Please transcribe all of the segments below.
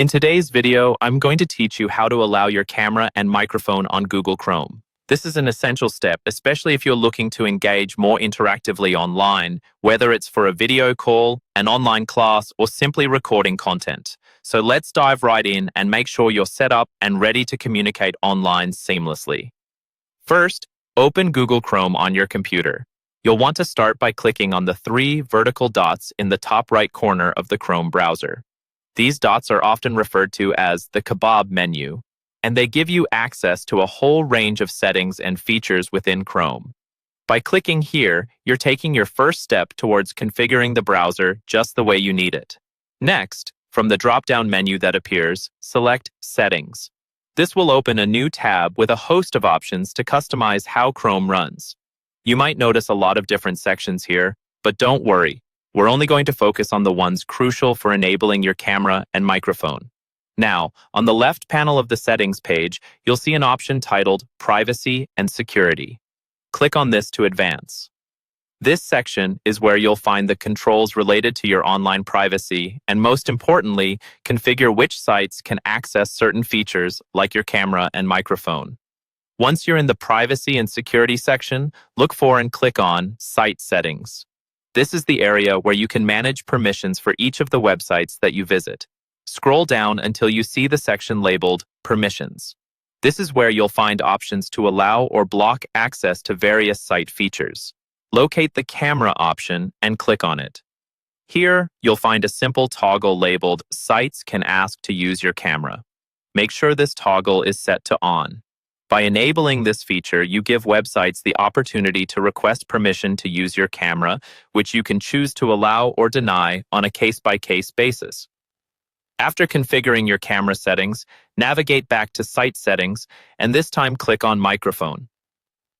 In today's video, I'm going to teach you how to allow your camera and microphone on Google Chrome. This is an essential step, especially if you're looking to engage more interactively online, whether it's for a video call, an online class, or simply recording content. So let's dive right in and make sure you're set up and ready to communicate online seamlessly. First, open Google Chrome on your computer. You'll want to start by clicking on the three vertical dots in the top right corner of the Chrome browser. These dots are often referred to as the kebab menu, and they give you access to a whole range of settings and features within Chrome. By clicking here, you're taking your first step towards configuring the browser just the way you need it. Next, from the drop-down menu that appears, select Settings. This will open a new tab with a host of options to customize how Chrome runs. You might notice a lot of different sections here, but don't worry. We're only going to focus on the ones crucial for enabling your camera and microphone. Now, on the left panel of the settings page, you'll see an option titled Privacy and Security. Click on this to advance. This section is where you'll find the controls related to your online privacy and, most importantly, configure which sites can access certain features like your camera and microphone. Once you're in the Privacy and Security section, look for and click on Site Settings. This is the area where you can manage permissions for each of the websites that you visit. Scroll down until you see the section labeled Permissions. This is where you'll find options to allow or block access to various site features. Locate the camera option and click on it. Here, you'll find a simple toggle labeled Sites Can Ask to Use Your Camera. Make sure this toggle is set to On. By enabling this feature, you give websites the opportunity to request permission to use your camera, which you can choose to allow or deny on a case-by-case basis. After configuring your camera settings, navigate back to Site Settings, and this time click on Microphone.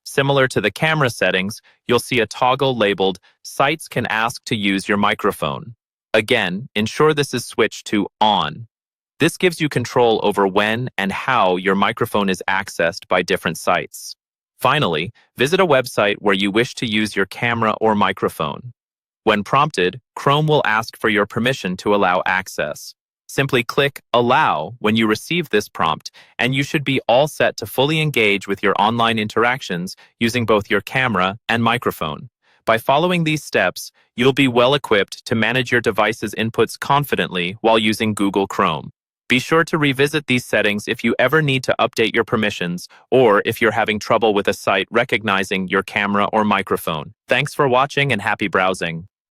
Similar to the camera settings, you'll see a toggle labeled Sites Can Ask to Use Your Microphone. Again, ensure this is switched to On. This gives you control over when and how your microphone is accessed by different sites. Finally, visit a website where you wish to use your camera or microphone. When prompted, Chrome will ask for your permission to allow access. Simply click Allow when you receive this prompt, and you should be all set to fully engage with your online interactions using both your camera and microphone. By following these steps, you'll be well equipped to manage your device's inputs confidently while using Google Chrome. Be sure to revisit these settings if you ever need to update your permissions or if you're having trouble with a site recognizing your camera or microphone. Thanks for watching and happy browsing.